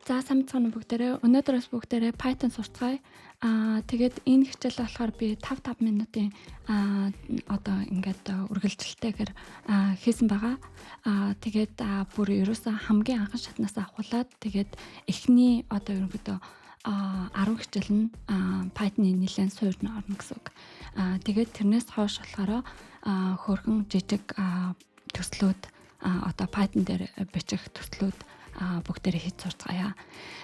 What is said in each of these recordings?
За сайн бацгаана бүгдээрээ. Өнөөдрөөс бүгдээрээ Python сурцгаая. Тэгээд энэ хичээл болохоор би 5 минутын одоо ингээд үргэлжилтэйгээр хийсэн байгаа. Тэгээд бүр ерөөсөн хамгийн анхан шатнаас авахулаад тэгээд эхний одоо ерөнхийдөө 10 хичээл нь Python-ы нэлээд суурь нь орно гэсэн үг. Тэгээд тэрнээс хойш болохоор хөөрхөн жижиг төслүүд одоо Python дээр бичих төслүүд бүгдээрээ хийж сурцгаая.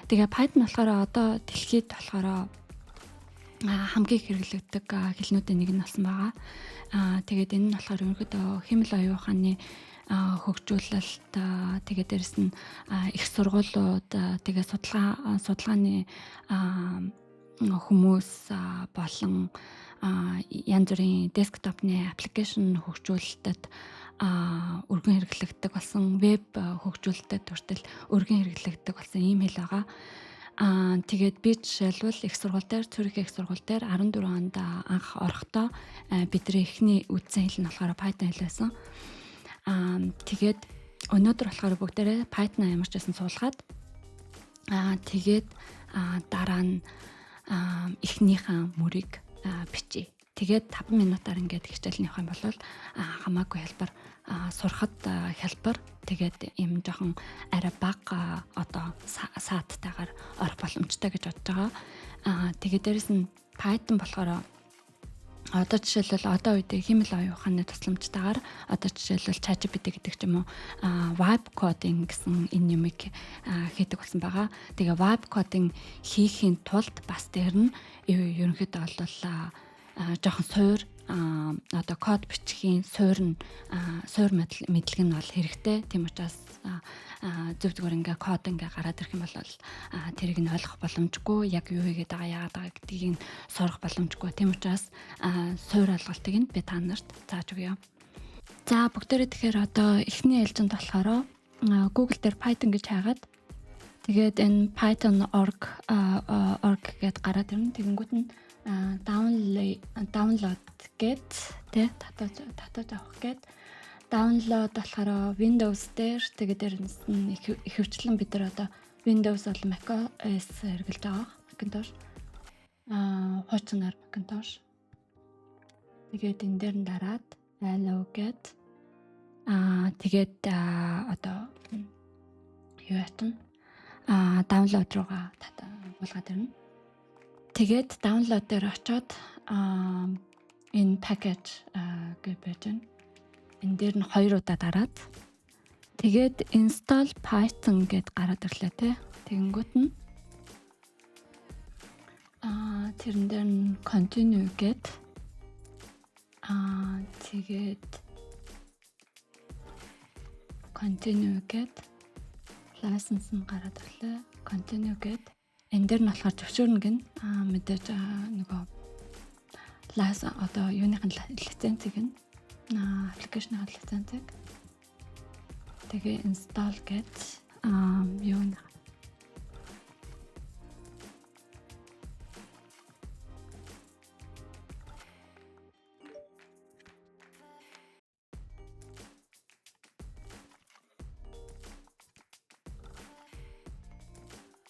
Тэгээ Python болохоор одоо дэлхийд болохоор хамгийн хэрэглэгддэг хэлнүүдийн нэг нь болсон байгаа. Тэгээд энэ нь болохоор ерөнхийдөө хэмэл оюун ухааны хөгжүүлэлт тэгээд дээрэс нь их сургуулиуд тэгээд судалгааны хүмүүс болон янз бүрийн десктопны аппликейшн хөгжүүлэлтэд өргөн хэрэглэгддэг болсон веб хөгжүүлэлтэд хүртэл өргөн хэрэглэгддэг болсон ийм хэл байгаа. Тэгээд би жишээлбэл их сургууль дээр Цүрхийн их сургууль дээр 14 онд анх орохдоо бидний эхний үдсэн хэл нь болохоор Python хэл байсан. Тэгээд өнөөдөр болохоор бүгдээрээ Python ямар ч байсан суулгаад тэгээд дараа нь эхнийхэн мөрийг бичиж. Тэгээд 5 минутаар ингээд хичээлнийх юм бол хамаагүй хэлбэр сурахад хэлбэр тэгээд юм жоохон арай бага одоо сааттайгаар орох боломжтой гэж бодож байгаа. Тэгээд дээрэс нь Python болохоор одоо жишээлбэл одоо үед хэмэл оюун ухааны тусламжтайгаар одоо жишээлбэл ChatGPT гэдэг ч юм уу vibe coding гэсэн энэ юмыг хийдэг болсон байгаа. Тэгээ vibe coding хийхийн тулд бас дээр нь ерөнхийдөө бол жоохон суур одоо код бичихийн суур мэдлэг нь бол хэрэгтэй. Тийм учраас зөв зүгээр ингээ код ингээ гараад ирэх юм бол тэрийг нь ойлгох боломжгүй, яг юу хийгээд байгаа яагаад байгаа гэдгийг нь сурах боломжгүй. Тийм учраас суур ойлголтыг нь би та нарт зааж өгье. За бүгдээрээ тэгэхээр одоо эхний ээлжинд болохоор Google дээр Python гэж хаагаад тэгээд энэ python.org гэд гараад ирнэ. Тэгэнгүүт нь download гэд тэ татаж авах гэд download болохоор Windows дээр тэгээд дээрнээс нь ихэвчлэн бид нар одоо Windows болон macOS хэрэглэж байгаа. Macintosh хуучнаар Macintosh тэгээд энэ дээр нь дараад allow гэд тэгээд одоо юу ятна download руугаа буулгаад ирнэ. Тэгээд download дээр очоод энэ package гэж байж байна. Энэ дээр нь 2 удаа дараад тэгээд install python гэд гараад ирлээ те. Тэгэнгүүт нь тэрэн дээр нь continue гэд тэгээд continue гэд license нь гараад ирлээ. Continue гэд энэ дээр нь болохоор зөвшөөрнө гин мэдээж нөгөө одоо юуныхын лицензийг нь аппликейшны лицензийг тэгээ install гэд юуны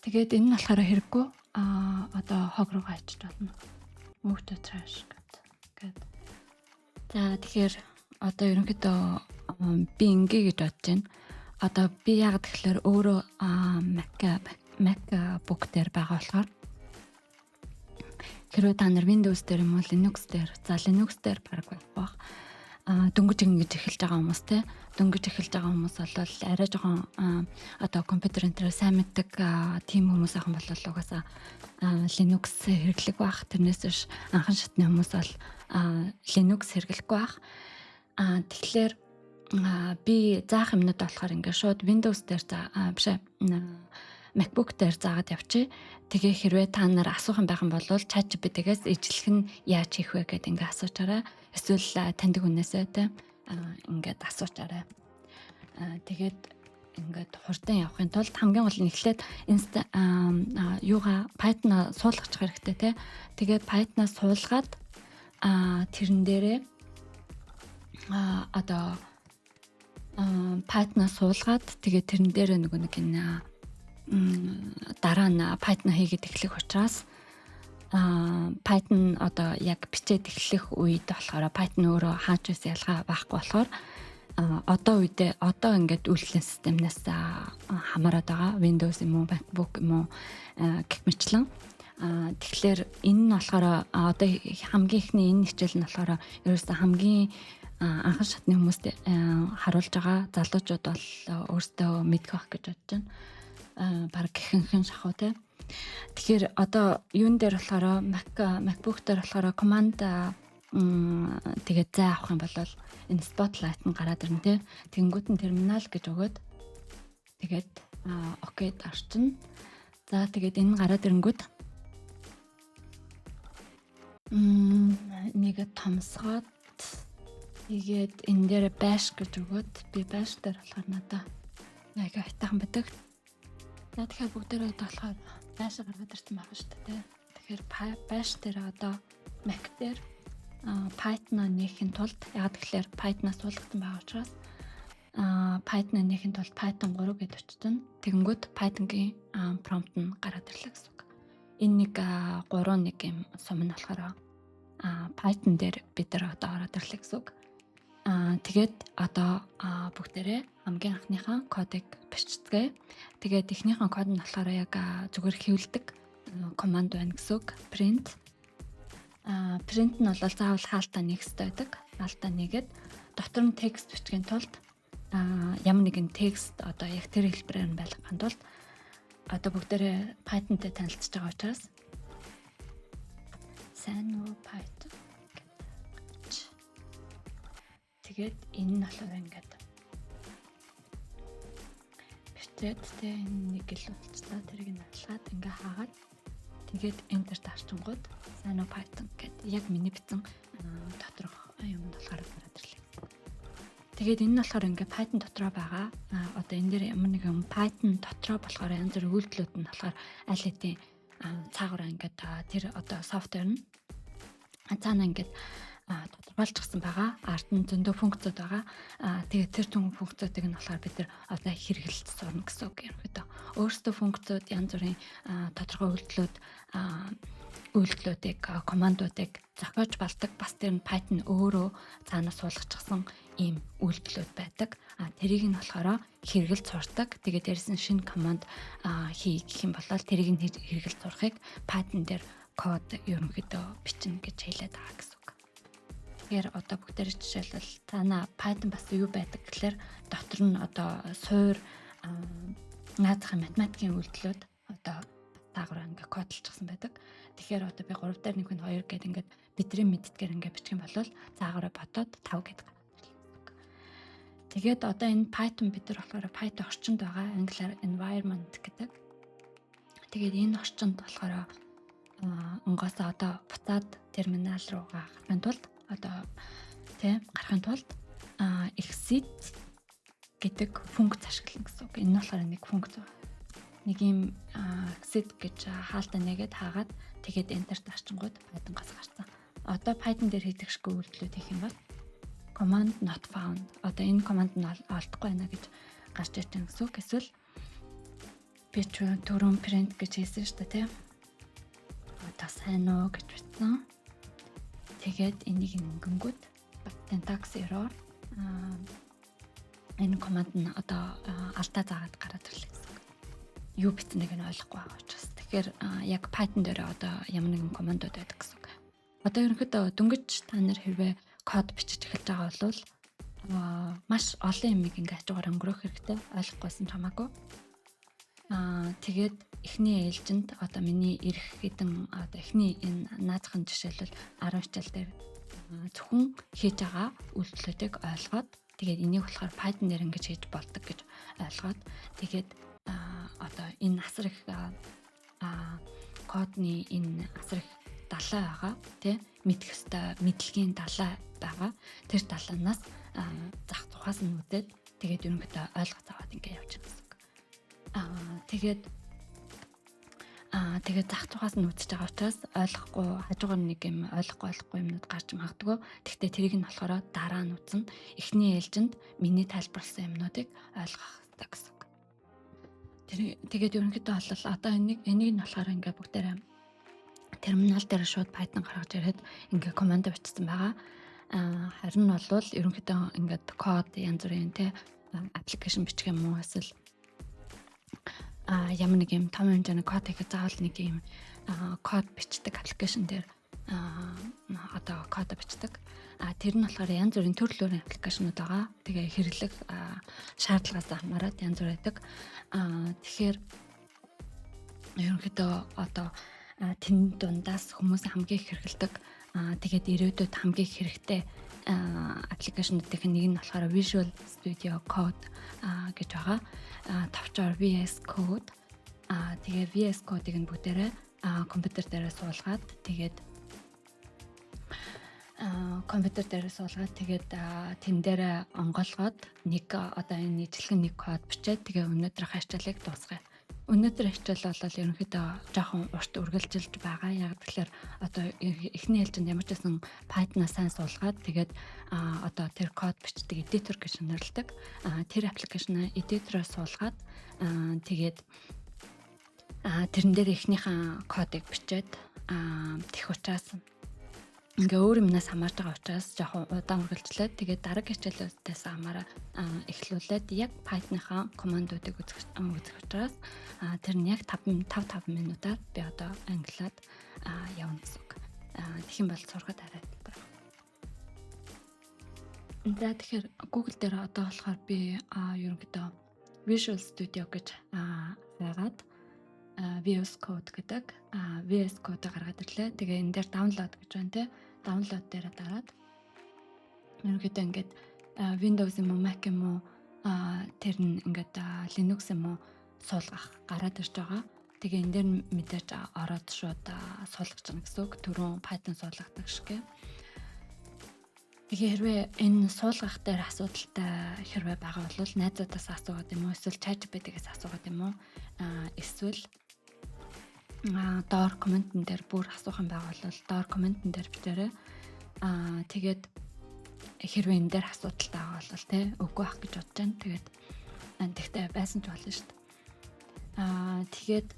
тэгээд энэ нь болохоор хэрэггүй одоо хог руу гайчж болно. Move to trash гэд. За тэгэхээр одоо ерөнхийдөө би ингээ гэж бодож байна. Одоо би яг тэгэхээр өөрөө MacBook дээр байгаа болохоор хэрвээ та нар Windows дээр юм уу Linux дээр Linux дээр баг байх дөнгөж ингэж эхэлж байгаа хүмүүс те дөнгөж эхэлж байгаа хүмүүс бол арай жоохон одоо компьютер энтрээ сайн мэддэг тийм хүмүүс ахын бол угаасаа Linux хэрэглэх байх. Тэрнээс биш анхан шатны хүмүүс бол Linux хэрэглэхгүй байх. Тэгэхээр би заах юмнууд болохоор ингээ шууд Windows дээр биш MacBook дээр заагаад явчих. Тэгээ хэрвээ та нар асуух юм байх юм бол ChatGPT-гээс ижлэх нь яаж хийх вэ гэдээ ингээ асуучаарай. Эсвэл таньдаг хүнээсээ те ингээд асуучаарай. Тэгээд ингээд хурдан явахын тулд хамгийн гол нь эхлээд Python суулгачих хэрэгтэй те. Тэгээд Python суулгаад тэрэн дээрээ одоо Python суулгаад тэгээд тэрэн дээрээ нэг дараа нь Python хийгээд эхлэх учраас Python одоо яг бичээд эхлэх үед болохоор Python өөрөө хаач байсан ялгаа байхгүй болохоор одоо ингээд үйлчлэн системнээс хамаарат байгаа Windows юм уу MacBook юм уу гэх мэтлэн тэгэхээр энэ нь болохоор одоо хамгийн ихний энэ хичээл нь болохоор ерөөсөө хамгийн анхан шатны хүмүүст харуулж байгаа залуучууд бол өөрсдөө мэдэх байх гэж бодож байна. Бараг ихэнхэн шахуу те. Тэгэхээр одоо юун дээр болохоор MacBook дээр болохоор command тэгээд зай авах юм бол энэ spotlight нь гараад ирнэ те. Тэнгүүд нь терминал гэж өгөөд тэгээд окейд орчин. За тэгээд энэ гараад ирэнгүүт нэгэ томсгоод тэгээд энэ дээр bash гэж өгөөд би bash дээр болохоор надаа яг хайтахан байдаг. Тэгэхээр бүгдээрээ одоо болохоор bash гаргаад ирсэн байна шүү дээ. Тэгэхээр bash дээр одоо Mac дээр Python нээхийн тулд яг тэгэхээр Python-аас суулгасан байгаа учраас Python нээхийн тулд Python 3 гэж өчтөн. Тэгэнгүүт Python-гийн prompt нь гараад ирлээ гэсэн үг. Энэ нэг 3 юм сум нь болохоор Python дээр бид нар одоо ороод ирлээ гэсэн үг. Тэгээд одоо бүгдээрээ хамгийн анхныхаа кодыг бичцгээе. Тэгээд эхнийхэн код нь болохоор яг зүгээр хэвлэдэг команд байна гэсэн үг. Print нь бол заавал хаалтаа нэг хэвээр байдаг. Хаалтаа нэгээд дотор нь текст бичгийн тулд ямар нэгэн текст одоо яг тэр хэлбэрээр нь байлгахын тулд одоо бүгдээрээ Python-тэй танилцж байгаа учраас сайн уу Python гэж. Тэгээд энэ нь болохоор ингээд бичээд тэ нэг ил болцлоо тэрийг нь алгаад ингээ хаагаад тэгээд enter таарчингууд сайн уу Python гэдэг яг миний бичсэн доторх юм болохоор гараад ирлээ. Тэгээд энэ нь болохоор ингээ Python дотроо байгаа. Одоо энэ дээр ямар нэгэн Python дотроо болохоор янз бүрийн үйлдэлүүд нь болохоор аль хэдийн цаагаараа ингээд тэр одоо софтвер нь цаана ингээд тодорхойлчихсан байгаа. Арт нь зөндөө функцүүд байгаа. Тэгээд тэр түн функцүүдийг нь болохоор бид нар одоо хэрэглэж сурна гэсэн үг юм хэвээр. Өөрсдөө функцүүд янз бүрийн тодорхой үйлдэлүүдийг командуудыг зохиож балдаг. Бас тэр нь Python өөрөө цаанаас суулгачихсан ийм үйлдэлүүд байдаг. Тэрийг нь болохоор хэрэглэж сурдаг. Тэгээд дээрээс нь шинэ команд хий гэх юм бол тэрийг нь хэрэглэж сурахыг Python дээр код ерөнхийдөө бичнэ гэж хэлээд байгаа гэсэн үг. Тэгэхээр одоо бүгдээр жишээлбэл цаана Python бас юу байдаг гэхээр дотор нь одоо суур наадахын математикийн үйлдэлүүд одоо таагаар ингээ кодлчихсан байдаг. Тэгэхээр одоо би 3 дээр 1 нь 2 гэдэг ингээд бидний мэддгээр ингээ бичих юм бол цаагаараа ботоод 5 гэдэг гараад ирлээ. Тэгээд одоо энэ Python бид нар болохоор Python орчинд байгаа Angular environment гэдэг. Тэгээд энэ орчинд болохоор онгоосоо одоо буцаад терминал руугаа гарахын тулд одоо гарахын тулд exit гэдэг функц ашиглана гэсэн үг. Энэ нь болохоор нэг функц байна. Нэг юм exit гэж хаалтаа нэгээд хаагаад тэгээд enter таарчингууд Python-гаас гарсан. Одоо Python дээр хийдэг шиг үйлдэлүүд хийх юм бол command not found. Одоо энэ command нь олдохгүй байна гэж гарч ирж байгаа гэсэн үг. Эсвэл би түрүүн print гэж хэлсэн шүү дээ тийм. Одоо сайн уу гэж бичсэн. Тэгээд энийг ингэнгүүт syntax error энэ command нь одоо алдаа заагаад гараад ирлээ гэсэн үг. Юу бичсэнийг нь ойлгохгүй байгаа учраас. Тэгэхээр яг Python дээр одоо ямар нэгэн командууд байдаг гэсэн үг. Одоо ерөнхийдөө дөнгөж та нар хэрвээ код бичиж эхэлж байгаа бол маш олон юмыг ингээ хажуугаар өнгөрөх хэрэгтэй. Ойлгохгүйсэн хамаагүй. Тэгээд эхний ээлжинд одоо миний ирэх хэдэн одоо эхний энэ наазахын жишээлбэл 10 хичээл дээр зөвхөн хийж байгаа үйлдэлүүдийг ойлгоод тэгээд энийг болохоор Python дээр ингэж хийж болдог гэж ойлгоод тэгээд одоо энэ асар их кодны энэ асар их далай байгаа тий мэдэх ёстой мэдлэгийн далай байгаа. Тэр далаанаас зах тухаас нь үдээд тэгээд ерөнхийдөө ойлгож аваад ингэ явж байгаа гэсэн үг. Тэгээд зах тухаас нь үзэж байгаа учраас ойлгохгүй хажуугаар нэг юм ойлгохгүй юмнууд гарч магадгүй. Гэхдээ тэрийг нь болохоор дараа нь үзнэ. Эхний ээлжинд миний тайлбарласан юмнуудыг ойлгох хэрэгтэй гэсэн үг. Тэгээд ерөнхийдөө бол одоо энийг нь болохоор ингээ бүгдээрээ терминал дээр шууд Python гаргаж ирээд ингээ команд бичсэн байгаа. Харин нь бол ерөнхийдөө ингээд код янз бүрийн аппликейшн бичих юм уу эсвэл ямар нэг юм том хэмжээний код хийхэд заавал нэг юм код бичдэг аппликейшн дээр одоо код бичдэг. Тэр нь болохоор янз бүрийн төрлийн аппликейшнуд байгаа. Тэгээ хэрэглэх шаардлагаас хамаарат янз бүр байдаг. Тэгэхээр ерөнхийдөө одоо тэн дундаас хүмүүс хамгийн их хэрэглэдэг. Тэгээд ирээдүйд хамгийн их хэрэгтэй аппликейшнуудын нэг нь болохоор Visual Studio Code гэж байгаа. Товчоор VS Code. Тэгээ VS Code-ыг нь бүгдээрээ компьютер дээрээ суулгаад тэгээд тэн дээр онгойлгоод нэг одоо энэ нийтлэг нэг код бичээд тэгээ өнөөдрийнхээ хичээлийг дуусгая. Өнөөдөр хичээл бол ерөнхийдөө жоохон урт үргэлжилж байгаа. Яг тэгэхээр одоо эхний ээлжинд ямар ч байсан Python-аа сайн суулгаад тэгээд одоо тэр код бичдэг editor гэж нэрлэдэг. Тэр аппликейшнаа editor-оор суулгаад тэгээд тэрэн дээр эхнийхэн кодыг бичээд тех учраас ингээ өөр юмнаас хамаарж байгаа учраас жоохон удаан үргэлжлээд тэгээд дараагийн хичээлүүдээс хамаараа эхлүүлээд яг Python-ийнхаа командуудыг үзэх учраас тэр нь яг 5 минутаар би одоо англиад явна гэсэн үг. Тэгэх юм бол сурахад арай хэлбэр. За тэгэхээр Google дээр одоо болохоор би ерөнхийдөө Visual Studio гэж хайгаад VS Code гэдэг VS Code гаргаад ирлээ. Тэгээ энэ дээр download гэж байна те. Download дээр дараад ерөнхийдөө ингээд Windows юм уу Mac юм уу тэр нь ингээд Linux юм уу суулгах гараад ирж байгаа. Тэгээ энэ дээр мэдээж ороод шууд суулгаж байгаа гэсэн үг. Түрүүн Python суулгадаг шиг. Тэгээ хэрвээ энэ суулгах дээр асуудалтай хэрвээ байгаа бол найзуудаас асуугаад юм уу эсвэл ChatGPT-гээс асуугаад юм уу эсвэл доор комментэн дээр бүр асуух юм байгаа бол доор комментэн дээр бичээрэй. Тэгээд хэрвээ энэ дээр асуудалтай байгаа бол үгүй ах гэж бодож байна. Тэгээд тэгтээ байсан ч болно шүү дээ. Тэгээд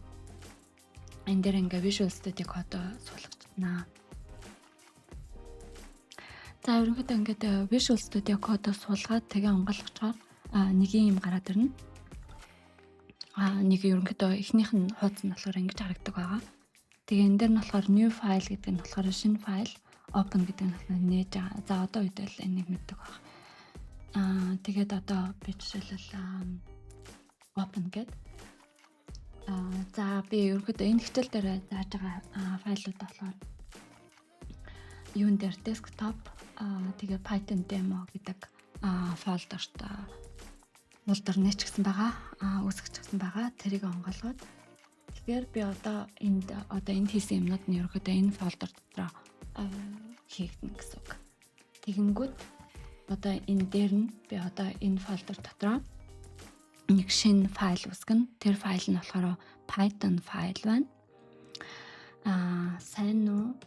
энэ дээр ингээ Visual Studio Code суулгаж байна. За ерөнхийдөө ингээд Visual Studio Code суулгаад тэгээ онгойлгочоор нэг юм гараад ирнэ. Нэг ерөнхийдөө эхнийх нь хуудас нь болохоор ингэж харагддаг байгаа. Тэгээ энэ дээр нь болохоор new file гэдэг нь болохоор шинэ файл, open гэдэг нь болохоор нээж байгаа. За одоо үед л энийг мэддэг баг. Тэгээд одоо би жишээлбэл open гэдэг. За би ерөнхийдөө энэ хичээл дээр зааж байгаа файлууд болохоор юун дээр desktop тэгээ Python demo гэдэг фолдерт нээчихсэн байгаа. Үүсгэчихсэн байгаа. Тэрийг онгойлгоод тэгэхээр би одоо энд хийсэн юмнууд нь ерөөхдөө энэ фолдер дотор хийгдэнэ гэсэн үг. Тэгэнгүүт одоо энэ дээр нь би одоо энэ фолдер дотор нэг шинэ файл үүсгэн. Тэр файл нь болохоор Python файл байна. Сайн уу?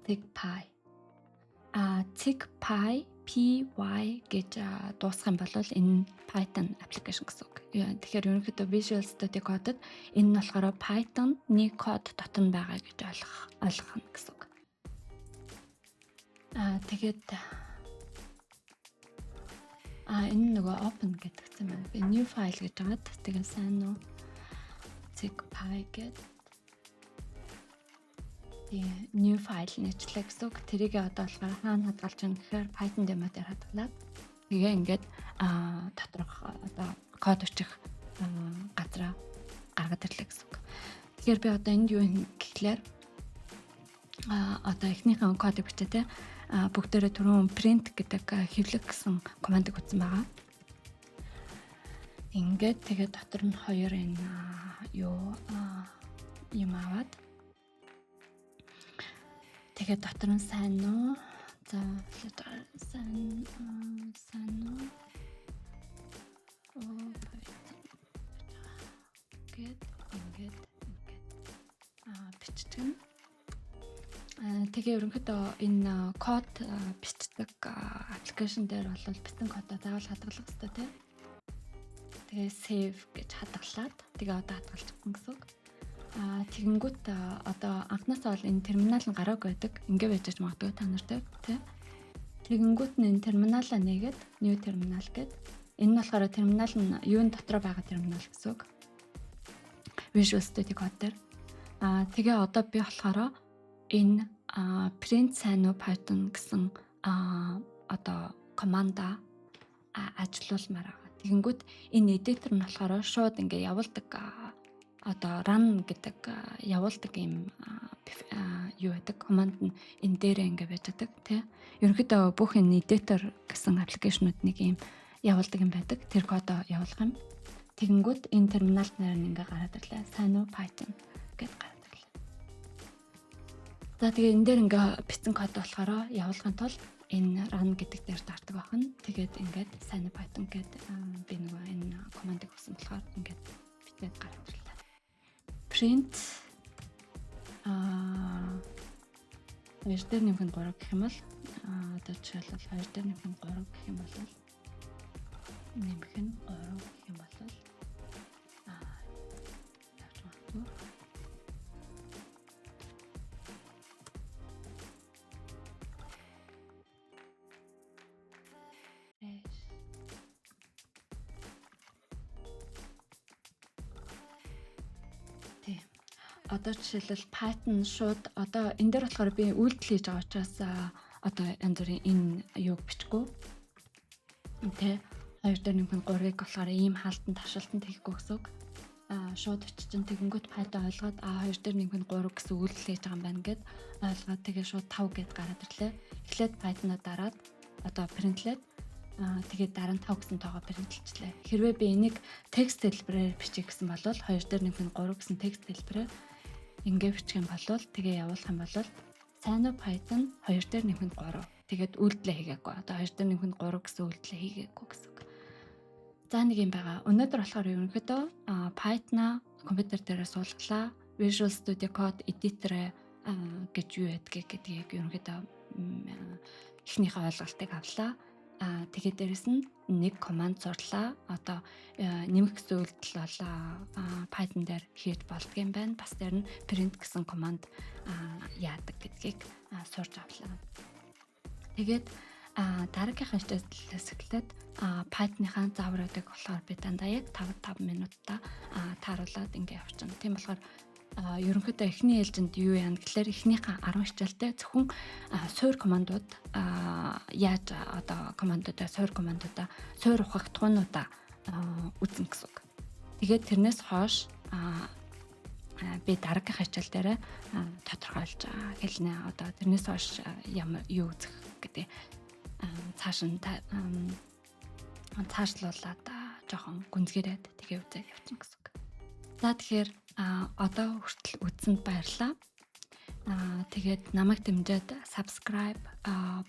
ThickPy. ThickPy py гэж дуусгах юм бол энэ Python application гэсэн үг. Тэгэхээр ерөнхийдөө Visual Studio Code-д энэ нь болохоор Python-ны код дотор нь байгаа гэж ойлгох нь гэсэн үг. Тэгээд энэ нөгөө open гэдэг юм байна. Би new file гэж байгаад тэгээд сайн уу ThickPy гэдэг new file нэчлээ гэсэн үг. Тэрийг одоо болохоор хаана хадгалж байгаа гэхээр Python demo дээр хадгалаад тэгээ ингээд доторх одоо код өчих газараа гаргаад ирлээ гэсэн үг. Тэгэхээр би одоо энд юу гэхлээр одоо эхнийхэн кодыг бичээ бүгдээрээ түрүүн print гэдэг хэвлэх гэсэн командыг утсан байгаа. Ингээд тэгээ дотор нь хоёр энэ юм аваад тэгээ дотор нь сайн уу? За сайн уу? Ингээд бичдэг. Тэгээ ерөнхийдөө энэ код бичдэг аппликейшн дээр бол битэн кодоо заавал хадгалах хэрэгтэй тийм. Тэгээ save гэж хадгалаад тэгээ одоо хадгалчихсан гэсэн үг. Тэгэнгүүт одоо анхнаасаа бол энэ терминал нь гараагүй байдаг. Ингээ байж магадгүй та нартай тий. Тэгэнгүүт нь энэ терминалаа нээгээд new terminal гэд. Энэ нь болохоор терминал нь юун дотроо байгаа терминал гэсэн үг. Visual Studio Code дээр. Тэгээ одоо би болохоор энэ print sign Python гэсэн одоо команда ажилуулмаар байгаа. Тэгэнгүүт энэ editor нь болохоор шууд ингээ явуулдаг одоо run гэдэг явуулдаг юм юу байдаг команд нь энэ дээрээ ингээ байж байгаа тий. Ерөнхийдөө бүх энэ editor гэсэн аппликейшнууд нэг юм явуулдаг юм байдаг. Тэр кодоо явуулах юм. Тэгэнгүүт энэ терминалд нэр нь ингээ гараад ирлээ. Sino Python гэдээ гараад ирлээ. За тэгээ энэ дээр ингээ бичсэн код болохоор явуулахын тулд энэ run гэдэг дээр дартаг байна. Тэгээд ингээд Sino Python гэдэг би нөгөө энэ командыг өгсөн болохоор ингээд бичээд гараад ирлээ. Print хоёр дээр нэмэх нь 3 гэх юм бол одоо жишээлбэл 2 дээр нэмэх нь 3 гэх юм бол нэмэх нь 3 гэх юм бол яаж магадгүй одоо жишээлбэл Python шууд одоо энэ дээр болохоор би үйлдэл хийж байгаа учраас одоо янз бүрийн энэ юуг бичихгүй. Тэ 2 дээр нэмэх нь 3-ыг болохоор ийм хаалтан тавшилтанд хийхгүй гэсэн үг. Шууд очиж тэгэнгүүт Python ойлгоод 2 дээр нэмэх нь 3 гэсэн үйлдэл хийж байгаа юм байна гэд ойлгоод тэгээ шууд 5 гэд гараад ирлээ. Эхлээд Python-аа дараад одоо printlээд тэгээд дараа нь 5 гэсэн тоогоо printlэлчлээ. Хэрвээ би энийг текст хэлбэрээр бичих гэсэн бол 2 дээр нэмэх нь 3 гэсэн текст хэлбэрээр ингээ бичих юм бол тэгээ явуулах юм бол Sino Python 2 дээр нэмэх нь 3. Тэгээд үйлдэлээ хийгээгүй. Одоо 2 дээр нэмэх нь 3 гэсэн үйлдэлээ хийгээгүй гэсэн үг. За нэг юм байгаа. Өнөөдөр болохоор ерөнхийдөө Python-а компьютер дээр суулгалаа. Visual Studio Code editor гэж юу ядгийг гэдгийг ерөнхийдөө эхнийхээ ойлголтыг авлаа. Тэгээд дээрэс нь нэг команд зурлаа. Одоо нэмэх гэсэн үйлдэл бол Python дээр хийж болдгийм байна. Бас дээр нь print гэсэн команд яадаг гэдгийг сурч авлаа. Тэгээд дараагийнхаа хичээлээс эхлээд Python-ийнхаа заавруудыг болохоор би дандаа яг 5 минутаа тааруулаад ингээ явчихна. Тийм болохоор ерөнхийдөө эхний ээлжинд юу яана гэхээр эхнийхээ 10 хичээлтэй зөвхөн суур командууд яаж одоо командуудаа суур ухах тухайнуудаа үзэн гэсэн үг. Тэгээд тэрнээс хойш би дараагийнхаа хичээл дээр тодорхойлж хэлнэ. Одоо тэрнээс хойш ямар юу үзэх гэдэг цаашлуулаад жоохон гүнзгийрээд тэгээ үзээд явчихна гэсэн үг. За тэгэхээр одоо хүртэл үзсэнд баярлалаа. Тэгээд намайг дэмжиж subscribe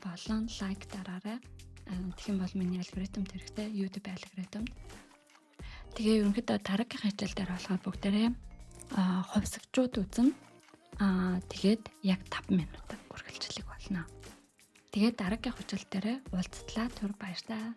болон like дараарай. Тэгэх юм бол миний алгоритмд хэрэгтэй, YouTube алгоритмд. Тэгээ ерөнхийдөө дараагийнхаа хичээл дээр болохоор бүгдээрээ хувьсгчууд үзнэ. Тэгээд яг 5 минут үргэлжлэх болно. Тэгээд дараагийн хичээл дээр уулзтлаа. Түр баярлалаа.